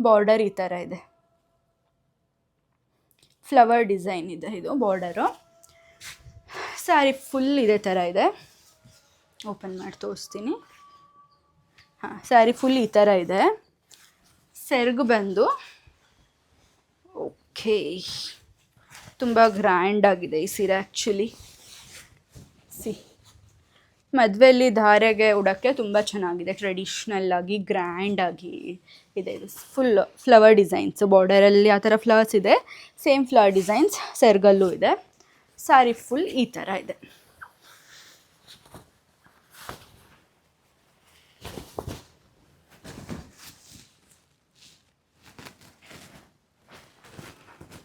ಬಾರ್ಡರ್ ಈ ಥರ ಇದೆ, ಫ್ಲವರ್ ಡಿಸೈನ್ ಇದೆ ಇದು ಬಾರ್ಡರು. ಸ್ಯಾರಿ ಫುಲ್ ಇದೇ ಥರ ಇದೆ. ಓಪನ್ ಮಾಡಿ ತೋರಿಸ್ತೀನಿ. ಹಾಂ, ಸ್ಯಾರಿ ಫುಲ್ ಈ ಥರ ಇದೆ. ಸೆರಗು ಬಂದು ಓಕೆ, ತುಂಬ ಗ್ರ್ಯಾಂಡ್ ಆಗಿದೆ ಈ ಸೀರೆ ಆ್ಯಕ್ಚುಲಿ. ಸಿ, ಮದುವೆಯಲ್ಲಿ ಧಾರೆಗೆ ಉಡೋಕ್ಕೆ ತುಂಬ ಚೆನ್ನಾಗಿದೆ, ಟ್ರೆಡಿಷ್ನಲ್ ಆಗಿ ಗ್ರ್ಯಾಂಡ್ ಆಗಿ ಇದೆ. ಇದು ಫುಲ್ ಫ್ಲವರ್ ಡಿಸೈನ್ಸ್, ಬಾರ್ಡರಲ್ಲಿ ಆ ಥರ ಫ್ಲವರ್ಸ್ ಇದೆ, ಸೇಮ್ ಫ್ಲವರ್ ಡಿಸೈನ್ಸ್ ಸೆರಗಲ್ಲೂ ಇದೆ. ಸ್ಯಾರಿ ಫುಲ್ ಈ ಥರ ಇದೆ.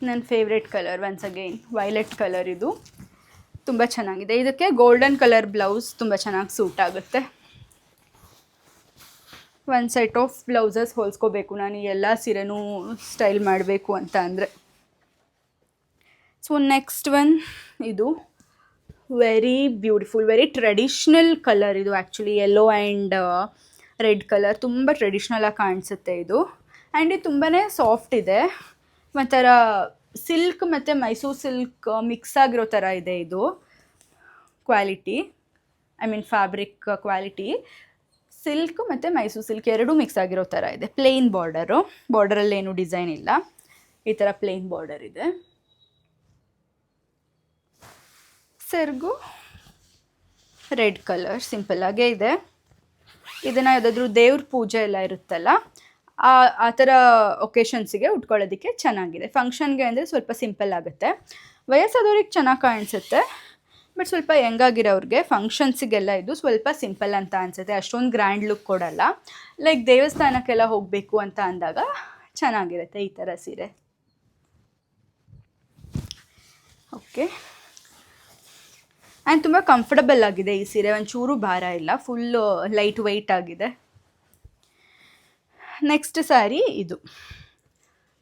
ನನ್ನ favourite colour once again violet colour. ಇದು ತುಂಬ ಚೆನ್ನಾಗಿದೆ. ಇದಕ್ಕೆ ಗೋಲ್ಡನ್ ಕಲರ್ ಬ್ಲೌಸ್ ತುಂಬ ಚೆನ್ನಾಗಿ ಸೂಟ್ ಆಗುತ್ತೆ. ಒಂದು ಸೆಟ್ ಆಫ್ ಬ್ಲೌಸಸ್ ಹೊಲ್ಸ್ಕೋಬೇಕು ನಾನು ಎಲ್ಲ ಸೀರೆನೂ ಸ್ಟೈಲ್ ಮಾಡಬೇಕು ಅಂತ ಅಂದರೆ. ಸೊ ನೆಕ್ಸ್ಟ್ ಒನ್ ಇದು very beautiful, very traditional colour. ಇದು actually yellow and red colour, ತುಂಬ ಟ್ರೆಡಿಷ್ನಲಾಗಿ ಕಾಣಿಸುತ್ತೆ ಇದು. ಆ್ಯಂಡ್ ಇದು ತುಂಬಾ ಸಾಫ್ಟ್ ಇದೆ, ಒಂಥರ ಸಿಲ್ಕ್ ಮತ್ತು ಮೈಸೂರು ಸಿಲ್ಕ್ ಮಿಕ್ಸ್ ಆಗಿರೋ ಥರ ಇದೆ ಇದು quality. I mean fabric quality silk ಮತ್ತು ಮೈಸೂರು ಸಿಲ್ಕ್ ಎರಡೂ ಮಿಕ್ಸ್ ಆಗಿರೋ ಥರ ಇದೆ. ಪ್ಲೇನ್ ಬಾರ್ಡರು, ಬಾರ್ಡರಲ್ಲೇನು ಡಿಸೈನ್ ಇಲ್ಲ, ಈ ಥರ ಪ್ಲೇನ್ ಬಾರ್ಡರ್ ಇದೆ. ಸೆರಗು ರೆಡ್ ಕಲರ್ ಸಿಂಪಲ್ಲಾಗೇ ಇದೆ. ಇದನ್ನು ಯಾವುದಾದ್ರೂ ದೇವ್ರ ಪೂಜೆ ಎಲ್ಲ ಇರುತ್ತಲ್ಲ ಆ ಥರ ಒಕೇಶನ್ಸಿಗೆ ಉಟ್ಕೊಳ್ಳೋದಕ್ಕೆ ಚೆನ್ನಾಗಿದೆ. ಫಂಕ್ಷನ್ಗೆ ಅಂದರೆ ಸ್ವಲ್ಪ ಸಿಂಪಲ್ ಆಗುತ್ತೆ. ವಯಸ್ಸಾದವ್ರಿಗೆ ಚೆನ್ನಾಗಿ ಕಾಣಿಸುತ್ತೆ, ಬಟ್ ಸ್ವಲ್ಪ ಯಂಗಾಗಿರೋರಿಗೆ ಫಂಕ್ಷನ್ಸಿಗೆಲ್ಲ ಇದು ಸ್ವಲ್ಪ ಸಿಂಪಲ್ ಅಂತ ಅನಿಸುತ್ತೆ. ಅಷ್ಟೊಂದು ಗ್ರ್ಯಾಂಡ್ ಲುಕ್ ಕೊಡಲ್ಲ. ಲೈಕ್ ದೇವಸ್ಥಾನಕ್ಕೆಲ್ಲ ಹೋಗಬೇಕು ಅಂತ ಅಂದಾಗ ಚೆನ್ನಾಗಿರುತ್ತೆ ಈ ಥರ ಸೀರೆ. ಓಕೆ, ಆ್ಯಂಡ್ ತುಂಬ ಕಂಫರ್ಟಬಲ್ ಆಗಿದೆ ಈ ಸೀರೆ, ಒಂಚೂರು ಭಾರ ಇಲ್ಲ, ಫುಲ್ಲು ಲೈಟ್ ವೆಯ್ಟ್ ಆಗಿದೆ. ನೆಕ್ಸ್ಟ್ ಸ್ಯಾರಿ ಇದು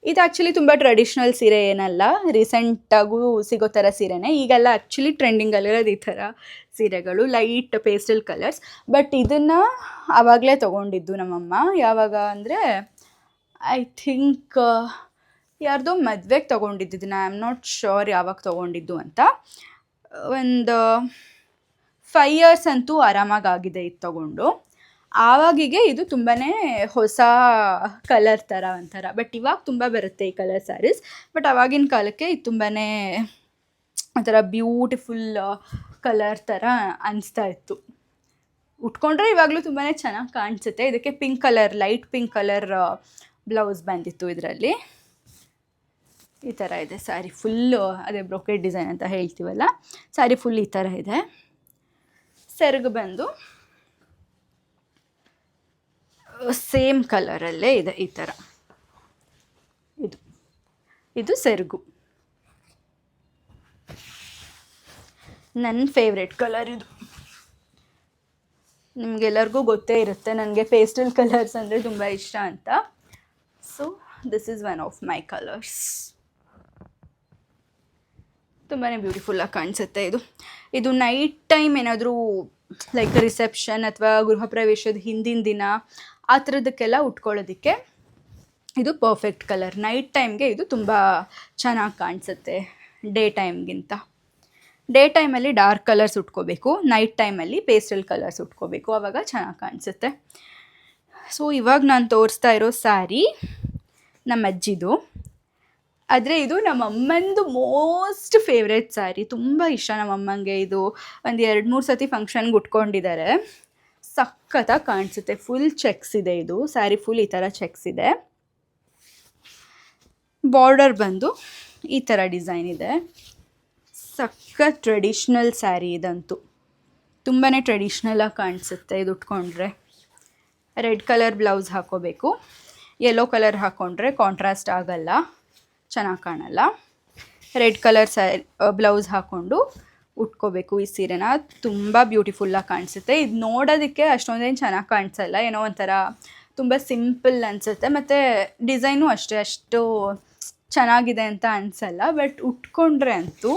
ಆ್ಯಕ್ಚುಲಿ ತುಂಬ ಟ್ರೆಡಿಷ್ನಲ್ ಸೀರೆ ಏನಲ್ಲ, ರೀಸೆಂಟಾಗೂ ಸಿಗೋ ಥರ ಸೀರೆನೇ. ಈಗೆಲ್ಲ ಆ್ಯಕ್ಚುಲಿ ಟ್ರೆಂಡಿಂಗಲ್ಲಿರೋದು ಈ ಥರ ಸೀರೆಗಳು, ಲೈಟ್ ಪೇಸ್ಟಲ್ ಕಲರ್ಸ್. ಬಟ್ ಇದನ್ನು ಆವಾಗಲೇ ತೊಗೊಂಡಿದ್ದು ನಮ್ಮಮ್ಮ. ಯಾವಾಗ ಅಂದರೆ ಐ ಥಿಂಕ್ ಯಾರ್ದೋ ಮದುವೆಗೆ ತೊಗೊಂಡಿದ್ದು, ಐ ಆಮ್ ನಾಟ್ ಶ್ಯೂರ್ ಯಾವಾಗ ತೊಗೊಂಡಿದ್ದು ಅಂತ. ಒಂದು 5 years ಅಂತೂ ಆರಾಮಾಗಿ ಆಗಿದೆ ಇದು ತೊಗೊಂಡು. ಆವಾಗಿಗೆ ಇದು ತುಂಬಾ ಹೊಸ ಕಲರ್ ಥರ ಒಂಥರ, ಬಟ್ ಇವಾಗ ತುಂಬ ಬರುತ್ತೆ ಈ ಕಲರ್ ಸ್ಯಾರೀಸ್. ಬಟ್ ಆವಾಗಿನ ಕಾಲಕ್ಕೆ ಇದು ತುಂಬಾ ಒಂಥರ ಬ್ಯೂಟಿಫುಲ್ ಕಲರ್ ಥರ ಅನಿಸ್ತಾ ಇತ್ತು. ಉಟ್ಕೊಂಡ್ರೆ ಇವಾಗಲೂ ತುಂಬಾ ಚೆನ್ನಾಗಿ ಕಾಣಿಸುತ್ತೆ. ಇದಕ್ಕೆ pink colour, light pink colour blouse ಬಂದಿತ್ತು ಇದರಲ್ಲಿ. ಈ ಥರ ಇದೆ ಸ್ಯಾರಿ ಫುಲ್ಲು, ಅದೇ ಬ್ರೊಕೆಟ್ ಡಿಸೈನ್ ಅಂತ ಹೇಳ್ತೀವಲ್ಲ, ಸ್ಯಾರಿ ಫುಲ್ ಈ ಥರ ಇದೆ. ಸೆರಗು ಬಂದು ಸೇಮ್ ಕಲರಲ್ಲೇ ಇದೆ ಈ ಥರ. ಇದು ಸೆರಗು, ನನ್ನ ಫೇವ್ರೆಟ್ ಕಲರ್ ಇದು. ನಿಮಗೆಲ್ಲರಿಗೂ ಗೊತ್ತೇ ಇರುತ್ತೆ ನನಗೆ ಪೇಸ್ಟಲ್ ಕಲರ್ಸ್ ಅಂದರೆ ತುಂಬ ಇಷ್ಟ ಅಂತ. So this is one of my colours. ತುಂಬಾ ಬ್ಯೂಟಿಫುಲ್ಲಾಗಿ ಕಾಣಿಸುತ್ತೆ ಇದು ನೈಟ್ ಟೈಮ್ ಏನಾದರೂ ಲೈಕ್ ರಿಸೆಪ್ಷನ್ ಅಥವಾ ಗೃಹ ಪ್ರವೇಶದ ಹಿಂದಿನ ದಿನ ಆ ಥರದಕ್ಕೆಲ್ಲ ಉಟ್ಕೊಳ್ಳೋದಕ್ಕೆ ಇದು ಪರ್ಫೆಕ್ಟ್ ಕಲರ್. ನೈಟ್ ಟೈಮ್ಗೆ ಇದು ತುಂಬ ಚೆನ್ನಾಗಿ ಕಾಣಿಸುತ್ತೆ ಡೇ ಟೈಮ್ಗಿಂತ. ಡೇ ಟೈಮಲ್ಲಿ ಡಾರ್ಕ್ ಕಲರ್ಸ್ ಉಟ್ಕೋಬೇಕು, ನೈಟ್ ಟೈಮಲ್ಲಿ ಪೇಸ್ಟಲ್ ಕಲರ್ಸ್ ಉಟ್ಕೋಬೇಕು, ಆವಾಗ ಚೆನ್ನಾಗಿ ಕಾಣಿಸುತ್ತೆ. ಸೊ ಇವಾಗ ನಾನು ತೋರಿಸ್ತಾ ಇರೋ ಸ್ಯಾರಿ ನಮ್ಮ ಅಜ್ಜಿದು. ಆದರೆ ಇದು ನಮ್ಮ ಅಮ್ಮಂದು ಮೋಸ್ಟ್ ಫೇವ್ರೆಟ್ ಸ್ಯಾರಿ, ತುಂಬ ಇಷ್ಟ ನಮ್ಮಮ್ಮಂಗೆ. ಇದು ಒಂದು 2-3 ಸತಿ ಫಂಕ್ಷನ್ಗೆ ಉಟ್ಕೊಂಡಿದ್ದಾರೆ, ಸಖತ್ತಾಗಿ ಕಾಣಿಸುತ್ತೆ. ಫುಲ್ ಚೆಕ್ಸ್ ಇದೆ ಇದು ಸ್ಯಾರಿ, ಫುಲ್ ಈ ಥರ ಚೆಕ್ಸ್ ಇದೆ. ಬಾರ್ಡರ್ ಬಂದು ಈ ಥರ ಡಿಸೈನ್ ಇದೆ. ಸಖತ್ ಟ್ರೆಡಿಷ್ನಲ್ ಸ್ಯಾರಿ ಇದಂತೂ, ತುಂಬಾ ಟ್ರೆಡಿಷ್ನಲಾಗಿ ಕಾಣಿಸುತ್ತೆ ಇದು ಉಟ್ಕೊಂಡ್ರೆ. ರೆಡ್ ಕಲರ್ ಬ್ಲೌಸ್ ಹಾಕೋಬೇಕು, ಯೆಲ್ಲೋ ಕಲರ್ ಹಾಕ್ಕೊಂಡ್ರೆ ಕಾಂಟ್ರಾಸ್ಟ್ ಆಗಲ್ಲ, ಚೆನ್ನಾಗಿ ಕಾಣಲ್ಲ. ರೆಡ್ ಕಲರ್ ಬ್ಲೌಸ್ ಹಾಕ್ಕೊಂಡು ಉಟ್ಕೋಬೇಕು ಈ ಸೀರೆನ. ತುಂಬ ಬ್ಯೂಟಿಫುಲ್ಲಾಗಿ ಕಾಣಿಸುತ್ತೆ. ಇದು ನೋಡೋದಕ್ಕೆ ಅಷ್ಟೊಂದೇನು ಚೆನ್ನಾಗಿ ಕಾಣಿಸಲ್ಲ, ಏನೋ ಒಂಥರ ತುಂಬ ಸಿಂಪಲ್ ಅನಿಸುತ್ತೆ. ಮತ್ತು ಡಿಸೈನು ಅಷ್ಟು ಚೆನ್ನಾಗಿದೆ ಅಂತ ಅನಿಸಲ್ಲ. ಬಟ್ ಉಟ್ಕೊಂಡ್ರೆ ಅಂತೂ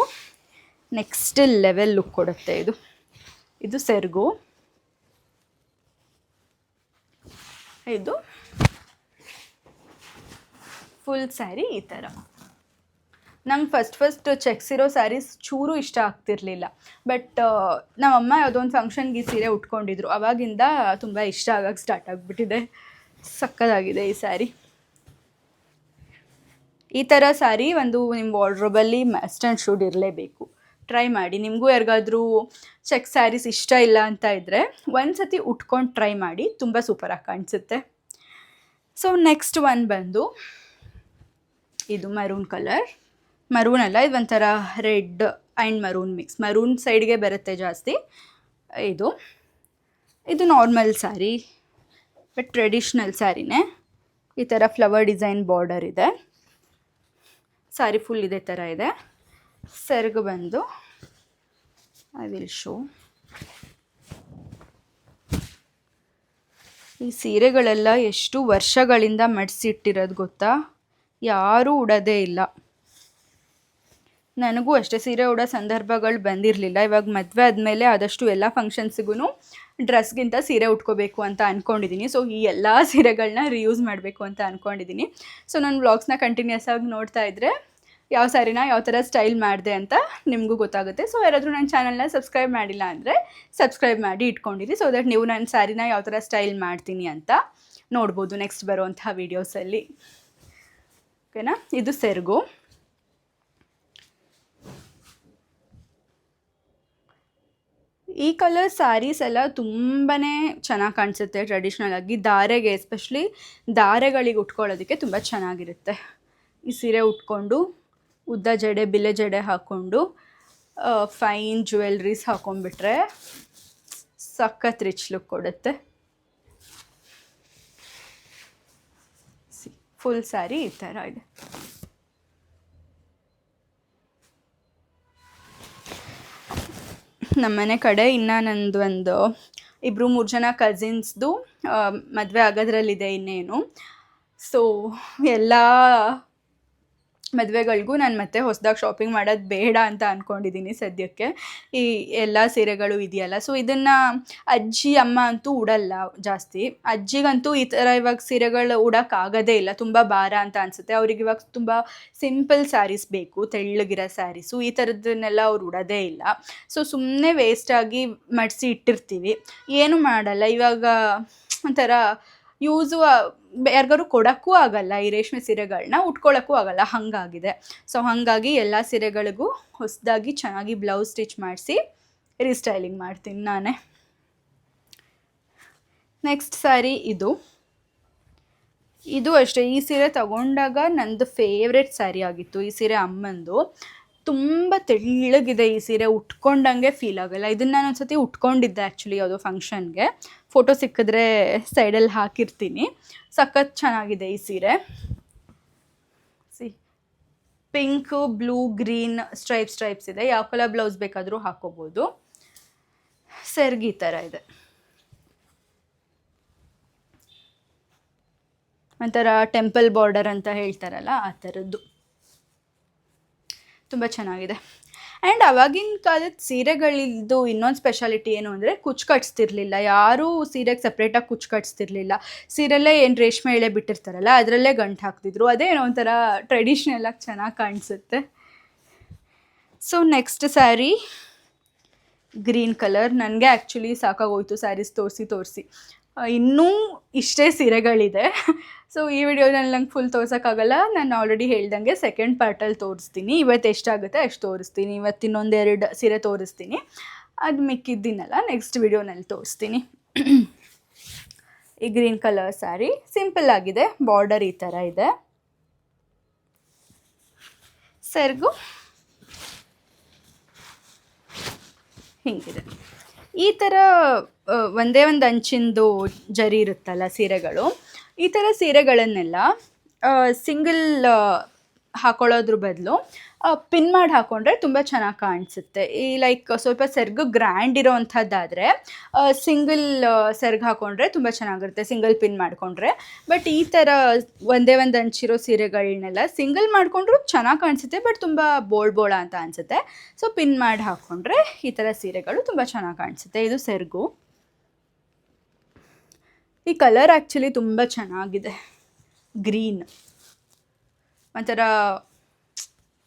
ನೆಕ್ಸ್ಟ್ ಲೆವೆಲ್ ಲುಕ್ ಕೊಡುತ್ತೆ ಇದು ಸೆರಗು. ಇದು ಫುಲ್ ಸ್ಯಾರಿ ಈ ಥರ. ನಂಗೆ ಫಸ್ಟ್ ಚೆಕ್ಸ್ ಇರೋ ಸ್ಯಾರೀಸ್ ಚೂರು ಇಷ್ಟ ಆಗ್ತಿರ್ಲಿಲ್ಲ. ಬಟ್ ನಮ್ಮಮ್ಮ ಯಾವುದೋ ಒಂದು ಫಂಕ್ಷನ್ಗೆ ಈ ಸೀರೆ ಉಟ್ಕೊಂಡಿದ್ರು, ಆವಾಗಿಂದ ತುಂಬ ಇಷ್ಟ ಆಗೋಕ್ಕೆ ಸ್ಟಾರ್ಟ್ ಆಗಿಬಿಟ್ಟಿದೆ. ಸಕ್ಕತ್ತಾಗಿದೆ ಈ ಸ್ಯಾರಿ. ಈ ಥರ ಸ್ಯಾರಿ ಒಂದು ನಿಮ್ಮ ವಾರ್ಡ್ರೋಬಲ್ಲಿ ಮಸ್ಟ್ ಆ್ಯಂಡ್ ಶುಡ್ ಇರಲೇಬೇಕು. ಟ್ರೈ ಮಾಡಿ. ನಿಮಗೂ ಯಾರಿಗಾದ್ರೂ ಚೆಕ್ ಸ್ಯಾರೀಸ್ ಇಷ್ಟ ಇಲ್ಲ ಅಂತ ಇದ್ದರೆ ಒಂದು ಸತಿ ಉಟ್ಕೊಂಡು ಟ್ರೈ ಮಾಡಿ, ತುಂಬ ಸೂಪರಾಗಿ ಕಾಣಿಸುತ್ತೆ. ಸೊ ನೆಕ್ಸ್ಟ್ ಒನ್ ಬಂದು ಇದು ಮರೂನ್ ಕಲರ್. ಮರೂನ್ ಅಲ್ಲ, ಇದು ಒಂಥರ red and maroon mix. Maroon ಸೈಡ್ಗೆ ಬರುತ್ತೆ ಜಾಸ್ತಿ. ಇದು ನಾರ್ಮಲ್ ಸ್ಯಾರಿ, ಬಟ್ ಟ್ರೆಡಿಷ್ನಲ್ ಸ್ಯಾರಿನೇ. ಈ ಥರ ಫ್ಲವರ್ ಡಿಸೈನ್ ಬಾರ್ಡರ್ ಇದೆ. ಸ್ಯಾರಿ ಫುಲ್ ಇದೇ ಥರ ಇದೆ. ಸೆರಗು ಬಂದು ಐ ವಿಲ್ ಶೋ. ಈ ಸೀರೆಗಳೆಲ್ಲ ಎಷ್ಟು ವರ್ಷಗಳಿಂದ ಮಡಿಸಿಟ್ಟಿರೋದು ಗೊತ್ತಾ, ಯಾರೂ ಉಡೋದೇ ಇಲ್ಲ. ನನಗೂ ಅಷ್ಟೇ ಸೀರೆ ಉಡೋ ಸಂದರ್ಭಗಳು ಬಂದಿರಲಿಲ್ಲ. ಇವಾಗ ಮದುವೆ ಆದಮೇಲೆ ಆದಷ್ಟು ಎಲ್ಲ ಫಂಕ್ಷನ್ಸಿಗೂ ಡ್ರೆಸ್ಗಿಂತ ಸೀರೆ ಉಟ್ಕೋಬೇಕು ಅಂತ ಅಂದ್ಕೊಂಡಿದ್ದೀನಿ. ಸೊ ಈ ಎಲ್ಲ ಸೀರೆಗಳನ್ನ ರಿಯೂಸ್ ಮಾಡಬೇಕು ಅಂತ ಅಂದ್ಕೊಂಡಿದ್ದೀನಿ. ಸೊ ನನ್ನ ವ್ಲಾಗ್ಸ್ನ ಕಂಟಿನ್ಯೂಸ್ ಆಗಿ ನೋಡ್ತಾ ಇದ್ದರೆ ಯಾವ ಸ್ಯಾರಿನ ಯಾವ ಥರ ಸ್ಟೈಲ್ ಮಾಡಿದೆ ಅಂತ ನಿಮಗೂ ಗೊತ್ತಾಗುತ್ತೆ. ಸೊ ಯಾರಾದರೂ ನನ್ನ ಚಾನಲ್ನ ಸಬ್ಸ್ಕ್ರೈಬ್ ಮಾಡಿಲ್ಲ ಅಂದರೆ ಸಬ್ಸ್ಕ್ರೈಬ್ ಮಾಡಿ ಇಟ್ಕೊಂಡಿರಿ, ಸೊ ದಟ್ ನೀವು ನನ್ನ ಸ್ಯಾರಿನ ಯಾವ ಥರ ಸ್ಟೈಲ್ ಮಾಡ್ತೀನಿ ಅಂತ ನೋಡ್ಬೋದು ನೆಕ್ಸ್ಟ್ ಬರೋವಂಥ ವೀಡಿಯೋಸಲ್ಲಿ. ಓಕೆನಾ. ಇದು ಸೆರಗು. ಈ ಕಲರ್ ಸ್ಯಾರೀಸ್ ಎಲ್ಲ ತುಂಬಾ ಚೆನ್ನಾಗಿ ಕಾಣಿಸುತ್ತೆ ಟ್ರೆಡಿಷ್ನಲ್ ಆಗಿ. ಧಾರೆಗೆ ಎಸ್ಪೆಷಲಿ ಧಾರೆಗಳಿಗೆ ಉಟ್ಕೊಳ್ಳೋದಕ್ಕೆ ತುಂಬ ಚೆನ್ನಾಗಿರುತ್ತೆ. ಈ ಸೀರೆ ಉಟ್ಕೊಂಡು ಉದ್ದ ಜಡೆ ಬಿಲೆ ಜಡೆ ಹಾಕ್ಕೊಂಡು ಫೈನ್ ಜ್ಯುವೆಲ್ರೀಸ್ ಹಾಕೊಂಡ್ಬಿಟ್ರೆ ಸಖತ್ ರಿಚ್ ಲುಕ್ ಕೊಡುತ್ತೆ. ಫುಲ್ ಸ್ಯಾರಿ ಈ ಥರ ಇದೆ. ನಮ್ಮನೆ ಕಡೆ ಇನ್ನು ನಂದು ಒಂದು 2-3 ಜನ ಕಸಿನ್ಸ್ದು ಮದುವೆ ಆಗೋದ್ರಲ್ಲಿದೆ ಇನ್ನೇನು. ಸೊ ಎಲ್ಲ ಮದುವೆಗಳಿಗೂ ನಾನು ಮತ್ತೆ ಹೊಸದಾಗಿ ಶಾಪಿಂಗ್ ಮಾಡೋದು ಬೇಡ ಅಂತ ಅಂದ್ಕೊಂಡಿದ್ದೀನಿ ಸದ್ಯಕ್ಕೆ. ಈ ಎಲ್ಲ ಸೀರೆಗಳು ಇದೆಯಲ್ಲ, ಸೊ ಇದನ್ನು ಅಜ್ಜಿ ಅಮ್ಮ ಅಂತೂ ಉಡಲ್ಲ ಜಾಸ್ತಿ. ಅಜ್ಜಿಗಂತೂ ಈ ಥರ ಇವಾಗ ಸೀರೆಗಳು ಉಡೋಕ್ಕಾಗೋದೇ ಇಲ್ಲ, ತುಂಬ ಭಾರ ಅಂತ ಅನಿಸುತ್ತೆ ಅವ್ರಿಗೆ. ಇವಾಗ ತುಂಬ ಸಿಂಪಲ್ ಸ್ಯಾರೀಸ್ ಬೇಕು, ತೆಳ್ಳಗಿರೋ ಸ್ಯಾರೀಸು, ಈ ಥರದನ್ನೆಲ್ಲ ಅವ್ರು ಉಡೋದೇ ಇಲ್ಲ. ಸೊ ಸುಮ್ಮನೆ ವೇಸ್ಟಾಗಿ ಮಡಿಸಿ ಇಟ್ಟಿರ್ತೀವಿ, ಏನೂ ಮಾಡಲ್ಲ. ಇವಾಗ ಒಂಥರ ಯೂಸು ಯಾರಿಗಾರು ಕೊಡೋಕ್ಕೂ ಆಗಲ್ಲ, ಈ ರೇಷ್ಮೆ ಸೀರೆಗಳನ್ನ ಉಟ್ಕೊಳ್ಳೋಕ್ಕೂ ಆಗಲ್ಲ, ಹಾಗಾಗಿದೆ. ಸೊ ಹಾಗಾಗಿ ಎಲ್ಲ ಸೀರೆಗಳಿಗೂ ಹೊಸದಾಗಿ ಚೆನ್ನಾಗಿ ಬ್ಲೌಸ್ ಸ್ಟಿಚ್ ಮಾಡಿಸಿ ರೀಸ್ಟೈಲಿಂಗ್ ಮಾಡ್ತೀನಿ ನಾನೇ. ನೆಕ್ಸ್ಟ್ ಸ್ಯಾರಿ ಇದು ಅಷ್ಟೇ. ಈ ಸೀರೆ ತಗೊಂಡಾಗ ನಂದು ಫೇವ್ರೆಟ್ ಸ್ಯಾರಿ ಆಗಿತ್ತು. ಈ ಸೀರೆ ಅಮ್ಮಂದು. ತುಂಬ ತೆಳ್ಳಗಿದೆ ಈ ಸೀರೆ, ಉಟ್ಕೊಂಡಂಗೆ ಫೀಲ್ ಆಗೋಲ್ಲ. ಇದನ್ನು ನಾನು ಒಂದು ಸತಿ ಉಟ್ಕೊಂಡಿದ್ದೆ ಆ್ಯಕ್ಚುಲಿ ಯಾವುದೋ ಫಂಕ್ಷನ್ಗೆ. ಫೋಟೋ ಸಿಕ್ಕಿದ್ರೆ ಸೈಡಲ್ಲಿ ಹಾಕಿರ್ತೀನಿ. ಸಖತ್ ಚೆನ್ನಾಗಿದೆ ಈ ಸೀರೆ. ಪಿಂಕು, ಬ್ಲೂ, ಗ್ರೀನ್ ಸ್ಟ್ರೈಪ್ಸ್ ಇದೆ. ಯಾವ ಕಲರ್ ಬ್ಲೌಸ್ ಬೇಕಾದರೂ ಹಾಕೋಬೋದು. ಸೆರ್ಗಿ ಥರ ಇದೆ, ಒಂಥರ ಟೆಂಪಲ್ ಬಾರ್ಡರ್ ಅಂತ ಹೇಳ್ತಾರಲ್ಲ ಆ ಥರದ್ದು. ತುಂಬ ಚೆನ್ನಾಗಿದೆ. ಆ್ಯಂಡ್ ಆವಾಗಿನ ಕಾಲದ ಸೀರೆಗಳಿದ್ದು ಇನ್ನೊಂದು ಸ್ಪೆಷಾಲಿಟಿ ಏನು ಅಂದರೆ ಕುಚ್ಚು ಕಟ್ಸ್ತಿರ್ಲಿಲ್ಲ. ಯಾರೂ ಸೀರೆಗೆ ಸಪ್ರೇಟಾಗಿ ಕುಚ್ಚು ಕಟ್ಸ್ತಿರ್ಲಿಲ್ಲ. ಸೀರೆಯಲ್ಲೇ ಏನು ರೇಷ್ಮೆ ಎಳೆ ಬಿಟ್ಟಿರ್ತಾರಲ್ಲ ಅದರಲ್ಲೇ ಗಂಟು ಹಾಕ್ತಿದ್ರು. ಅದೇ ಏನೋ ಒಂಥರ ಟ್ರೆಡಿಷ್ನಲಾಗಿ ಚೆನ್ನಾಗಿ ಕಾಣಿಸುತ್ತೆ. So next sari green colour. ನನಗೆ ಆ್ಯಕ್ಚುಲಿ ಸಾಕಾಗೋಯ್ತು ಸ್ಯಾರೀಸ್ ತೋರಿಸಿ. ಇನ್ನೂ ಇಷ್ಟೇ ಸೀರೆಗಳಿದೆ. ಸೊ ಈ ವಿಡಿಯೋದಲ್ಲಿ ನಂಗೆ ಫುಲ್ ತೋರ್ಸೋಕ್ಕಾಗಲ್ಲ. ನಾನು ಆಲ್ರೆಡಿ ಹೇಳ್ದಂಗೆ ಸೆಕೆಂಡ್ ಪಾರ್ಟಲ್ಲಿ ತೋರಿಸ್ತೀನಿ. ಇವತ್ತು ಎಷ್ಟಾಗುತ್ತೆ ಅಷ್ಟು ತೋರಿಸ್ತೀನಿ. ಇವತ್ತು ಇನ್ನೊಂದೆರಡು ಸೀರೆ ತೋರಿಸ್ತೀನಿ, ಅದು ಮಿಕ್ಕಿದ್ದೀನಲ್ಲ ನೆಕ್ಸ್ಟ್ ವಿಡಿಯೋನಲ್ಲಿ ತೋರಿಸ್ತೀನಿ. ಈ ಗ್ರೀನ್ ಕಲರ್ ಸ್ಯಾರಿ ಸಿಂಪಲ್ ಆಗಿದೆ, ಬಾರ್ಡರ್ ಈ ಥರ ಇದೆ. ಸೆರ್ಗು ಹಿಂಗಿದೆ. ಈ ಥರ ಒಂದೇ ಒಂದು ಅಂಚಿಂದು ಜರಿ ಇರುತ್ತಲ್ಲ ಸೀರೆಗಳು, ಈ ಥರ ಸೀರೆಗಳನ್ನೆಲ್ಲ ಸಿಂಗಲ್ ಹಾಕೊಳ್ಳೋದ್ರ ಬದಲು ಪಿನ್ ಮಾಡಿ ಹಾಕ್ಕೊಂಡ್ರೆ ತುಂಬ ಚೆನ್ನಾಗಿ ಕಾಣಿಸುತ್ತೆ. ಈ ಲೈಕ್ ಸ್ವಲ್ಪ ಸೆರ್ಗು ಗ್ರ್ಯಾಂಡ್ ಇರೋವಂಥದ್ದಾದರೆ ಸಿಂಗಲ್ ಸೆರ್ಗು ಹಾಕ್ಕೊಂಡ್ರೆ ತುಂಬ ಚೆನ್ನಾಗಿರುತ್ತೆ, ಸಿಂಗಲ್ ಪಿನ್ ಮಾಡಿಕೊಂಡ್ರೆ. ಬಟ್ ಈ ಥರ ಒಂದೇ ಒಂದು ಅಂಚಿರೋ ಸೀರೆಗಳನ್ನೆಲ್ಲ ಸಿಂಗಲ್ ಮಾಡಿಕೊಂಡ್ರೂ ಚೆನ್ನಾಗಿ ಕಾಣಿಸುತ್ತೆ, ಬಟ್ ತುಂಬ ಬೋಳ ಅಂತ ಅನಿಸುತ್ತೆ. ಸೊ ಪಿನ್ ಮಾಡಿ ಹಾಕ್ಕೊಂಡ್ರೆ ಈ ಥರ ಸೀರೆಗಳು ತುಂಬ ಚೆನ್ನಾಗಿ ಕಾಣಿಸುತ್ತೆ. ಇದು ಸೆರ್ಗು. ಈ ಕಲರ್ ಆ್ಯಕ್ಚುಲಿ ತುಂಬ ಚೆನ್ನಾಗಿದೆ, ಗ್ರೀನ್. ಒಂಥರ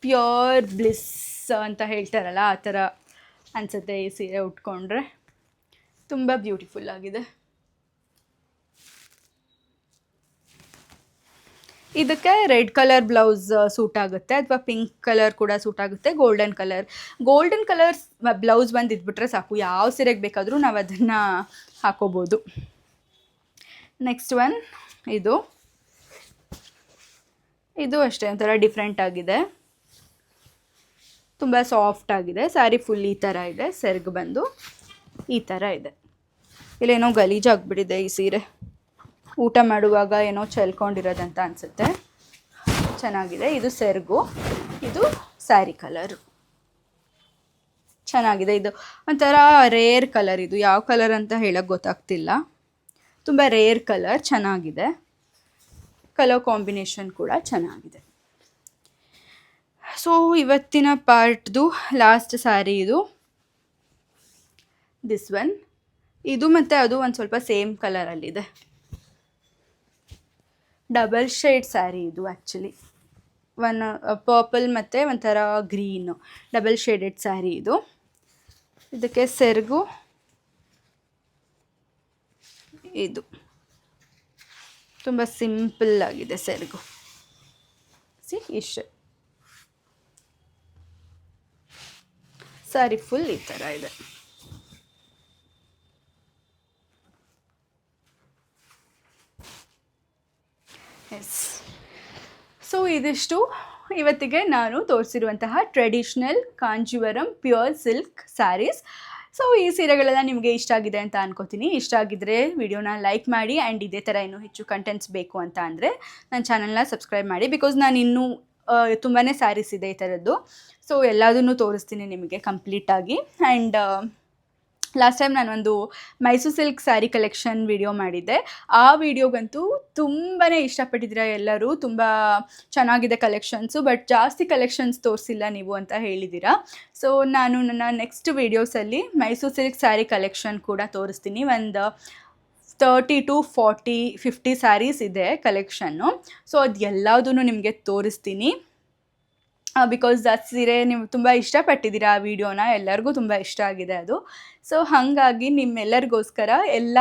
ಪ್ಯೂರ್ ಬ್ಲಿಸ್ ಅಂತ ಹೇಳ್ತಾರಲ್ಲ ಆ ಥರ ಅನಿಸುತ್ತೆ ಈ ಸೀರೆ ಉಟ್ಕೊಂಡ್ರೆ. ತುಂಬ ಬ್ಯೂಟಿಫುಲ್ ಆಗಿದೆ. ಇದಕ್ಕೆ ರೆಡ್ ಕಲರ್ ಬ್ಲೌಸ್ ಸೂಟ್ ಆಗುತ್ತೆ, ಅಥವಾ ಪಿಂಕ್ ಕಲರ್ ಕೂಡ ಸೂಟ್ ಆಗುತ್ತೆ. ಗೋಲ್ಡನ್ ಕಲರ್ ಬ್ಲೌಸ್ ಬಂದು ಇದ್ಬಿಟ್ರೆ ಸಾಕು, ಯಾವ ಸೀರೆಗೆ ಬೇಕಾದರೂ ನಾವು ಅದನ್ನು ಹಾಕೋಬೋದು. ನೆಕ್ಸ್ಟ್ ಒನ್ ಇದು ಅಷ್ಟೇ ಒಂಥರ ಡಿಫ್ರೆಂಟ್ ಆಗಿದೆ, ತುಂಬ ಸಾಫ್ಟ್ ಆಗಿದೆ. ಸ್ಯಾರಿ ಫುಲ್ ಈ ಥರ ಇದೆ. ಸೆರ್ಗು ಬಂದು ಈ ಥರ ಇದೆ. ಇಲ್ಲೇನೋ ಗಲೀಜಾಗ್ಬಿಟ್ಟಿದೆ ಈ ಸೀರೆ, ಊಟ ಮಾಡುವಾಗ ಏನೋ ಚೆಲ್ಕೊಂಡಿರೋದಂತ ಅನಿಸುತ್ತೆ. ಚೆನ್ನಾಗಿದೆ. ಇದು ಸೆರ್ಗು, ಇದು ಸ್ಯಾರಿ ಕಲರು. ಚೆನ್ನಾಗಿದೆ. ಇದು ಒಂಥರ ರೇರ್ ಕಲರ್. ಇದು ಯಾವ ಕಲರ್ ಅಂತ ಹೇಳೋಕ್ಕೆ ಗೊತ್ತಾಗ್ತಿಲ್ಲ. ತುಂಬ ರೇರ್ ಕಲರ್, ಚೆನ್ನಾಗಿದೆ. ಕಲರ್ ಕಾಂಬಿನೇಷನ್ ಕೂಡ ಚೆನ್ನಾಗಿದೆ. ಸೊ ಇವತ್ತಿನ ಪಾರ್ಟ್ದು ಲಾಸ್ಟ್ ಸ್ಯಾರಿ ದಿಸ್ ಒನ್. ಇದು ಮತ್ತು ಅದು ಒಂದು ಸ್ವಲ್ಪ ಸೇಮ್ ಕಲರಲ್ಲಿದೆ. ಡಬಲ್ ಶೇಡ್ ಸ್ಯಾರಿ ಇದು ಆ್ಯಕ್ಚುಲಿ. ಒನ್ ಪರ್ಪಲ್ ಮತ್ತು ಒಂಥರ ಗ್ರೀನು, ಡಬಲ್ ಶೇಡೆಡ್ ಸ್ಯಾರಿ ಇದು. ಇದಕ್ಕೆ ಸೆರ್ಗು ಇದು ತುಂಬ ಸಿಂಪಲ್ ಆಗಿದೆ ಸೆರ್ಗು. ಇಷ್ಟು ಸ್ಯಾರಿ ಫುಲ್ ಈ ಥರ ಇದೆ. ಎಸ್. ಸೊ ಇದಿಷ್ಟು ಇವತ್ತಿಗೆ ನಾನು ತೋರಿಸಿರುವಂತಹ traditional Kanjeevaram pure silk saris. So ಈ ಸೀರೆಗಳೆಲ್ಲ ನಿಮಗೆ ಇಷ್ಟ ಆಗಿದೆ ಅಂತ ಅನ್ಕೋತೀನಿ. ಇಷ್ಟ ಆಗಿದ್ದರೆ ವಿಡಿಯೋನ ಲೈಕ್ ಮಾಡಿ ಆ್ಯಂಡ್ ಇದೇ ಥರ ಇನ್ನೂ ಹೆಚ್ಚು ಕಂಟೆಂಟ್ಸ್ ಬೇಕು ಅಂತ ಅಂದರೆ ನನ್ನ ಚಾನಲ್ನ ಸಬ್ಸ್ಕ್ರೈಬ್ ಮಾಡಿ. ಬಿಕಾಸ್ ನಾನು ಇನ್ನೂ ತುಂಬಾ ಸ್ಯಾರೀಸ್ ಇದೆ ಈ ಥರದ್ದು. ಸೊ ಎಲ್ಲದನ್ನೂ ತೋರಿಸ್ತೀನಿ ನಿಮಗೆ ಕಂಪ್ಲೀಟಾಗಿ. ಆ್ಯಂಡ್ ಲಾಸ್ಟ್ ಟೈಮ್ ನಾನೊಂದು Mysuru silk sari collection video ಮಾಡಿದ್ದೆ. ಆ ವಿಡಿಯೋಗಂತೂ ತುಂಬಾ ಇಷ್ಟಪಟ್ಟಿದ್ದೀರಾ ಎಲ್ಲರೂ. ತುಂಬ ಚೆನ್ನಾಗಿದೆ ಕಲೆಕ್ಷನ್ಸು, ಬಟ್ ಜಾಸ್ತಿ ಕಲೆಕ್ಷನ್ಸ್ ತೋರಿಸಿಲ್ಲ ನೀವು ಅಂತ ಹೇಳಿದ್ದೀರಾ. ಸೊ ನಾನು ನನ್ನ ನೆಕ್ಸ್ಟ್ ವೀಡಿಯೋಸಲ್ಲಿ ಮೈಸೂರು ಸಿಲ್ಕ್ ಸ್ಯಾರಿ ಕಲೆಕ್ಷನ್ ಕೂಡ ತೋರಿಸ್ತೀನಿ. ಒಂದು 30 to 40, 50 ಸ್ಯಾರೀಸ್ ಇದೆ ಕಲೆಕ್ಷನ್ನು. ಸೊ ಅದು ಎಲ್ಲದೂ ನಿಮಗೆ ತೋರಿಸ್ತೀನಿ. ಬಿಕಾಸ್ ಆ ಸೀರೆ ನೀವು ತುಂಬ ಇಷ್ಟಪಟ್ಟಿದ್ದೀರಾ ಆ ವಿಡಿಯೋನ, ಎಲ್ಲರಿಗೂ ತುಂಬ ಇಷ್ಟ ಆಗಿದೆ ಅದು. ಸೊ ಹಾಗಾಗಿ ನಿಮ್ಮೆಲ್ಲರಿಗೋಸ್ಕರ ಎಲ್ಲ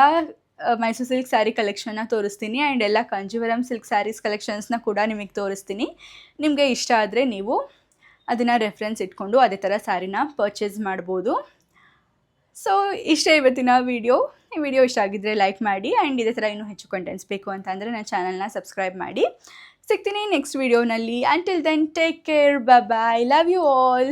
ಮೈಸೂರು ಸಿಲ್ಕ್ ಸ್ಯಾರಿ ಕಲೆಕ್ಷನ್ನ ತೋರಿಸ್ತೀನಿ ಆ್ಯಂಡ್ ಎಲ್ಲ ಕಾಂಜೀವರಂ ಸಿಲ್ಕ್ ಸ್ಯಾರೀಸ್ ಕಲೆಕ್ಷನ್ಸ್ನ ಕೂಡ ನಿಮಗೆ ತೋರಿಸ್ತೀನಿ. ನಿಮಗೆ ಇಷ್ಟ ಆದರೆ ನೀವು ಅದನ್ನು ರೆಫರೆನ್ಸ್ ಇಟ್ಕೊಂಡು ಅದೇ ಥರ ಸ್ಯಾರಿನ ಪರ್ಚೇಸ್ ಮಾಡ್ಬೋದು. ಸೊ ಇಷ್ಟೇ ಇವತ್ತಿನ ವಿಡಿಯೋ. ಈ ವಿಡಿಯೋ ಇಷ್ಟ ಆಗಿದ್ದರೆ ಲೈಕ್ ಮಾಡಿ ಆ್ಯಂಡ್ ಇದೇ ಥರ ಇನ್ನೂ ಹೆಚ್ಚು ಕಂಟೆಂಟ್ಸ್ ಬೇಕು ಅಂತ ಅಂದರೆ ನನ್ನ ಚಾನಲ್ನ ಸಬ್ಸ್ಕ್ರೈಬ್ ಮಾಡಿ. ಸಿಗ್ತೀನಿ ನೆಕ್ಸ್ಟ್ ವಿಡಿಯೋನಲ್ಲಿ. Until then take care, bye, love you all.